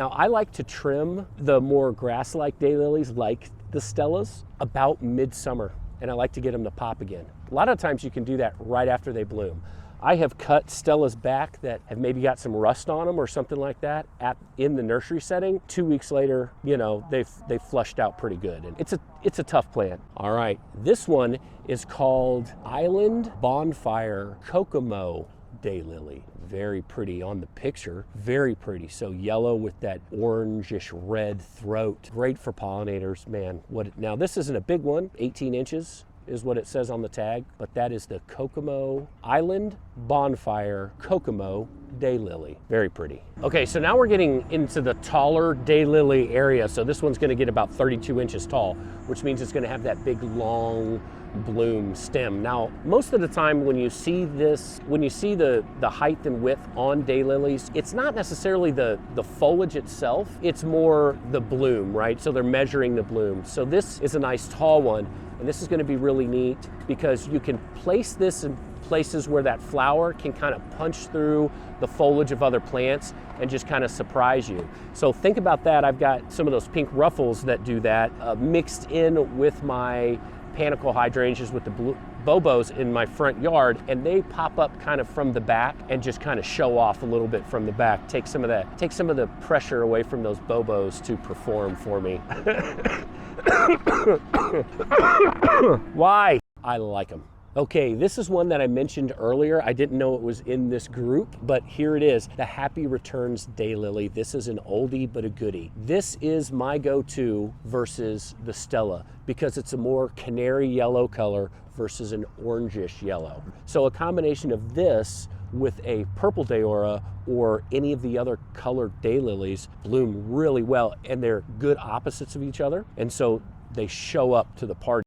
Now I like to trim the more grass-like daylilies like the Stellas about midsummer, and I like to get them to pop again. A lot of times you can do that right after they bloom. I have cut Stellas back that have maybe got some rust on them or something like that in the nursery setting. 2 weeks later, you know, they've flushed out pretty good. And it's a tough plant. All right, this one is called Island Bonfire Kokomo Daylily. Very pretty on the picture, very pretty. So yellow with that orangish red throat. Great for pollinators, man. Now this isn't a big one, 18 inches. Is what it says on the tag, but that is the Kokomo Island Bonfire Kokomo Daylily. Very pretty. Okay, so now we're getting into the taller daylily area. So this one's gonna get about 32 inches tall, which means it's gonna have that big long bloom stem. Now, most of the time when you see this, when you see the height and width on daylilies, it's not necessarily the foliage itself, it's more the bloom, right? So they're measuring the bloom. So this is a nice tall one, and this is gonna be really neat because you can place this in places where that flower can kind of punch through the foliage of other plants and just kind of surprise you. So think about that. I've got some of those pink ruffles that do that mixed in with my panicle hydrangeas with the blue bobos in my front yard, and they pop up kind of from the back and just kind of show off a little bit from the back. Take some of the pressure away from those bobos to perform for me. Why? I like them. Okay, this is one that I mentioned earlier. I didn't know it was in this group, but here it is, the Happy Returns Daylily. This is an oldie but a goodie. This is my go-to versus the Stella because it's a more canary yellow color versus an orangish yellow. So a combination of this with a purple Daora or any of the other colored daylilies bloom really well, and they're good opposites of each other, and so they show up to the party.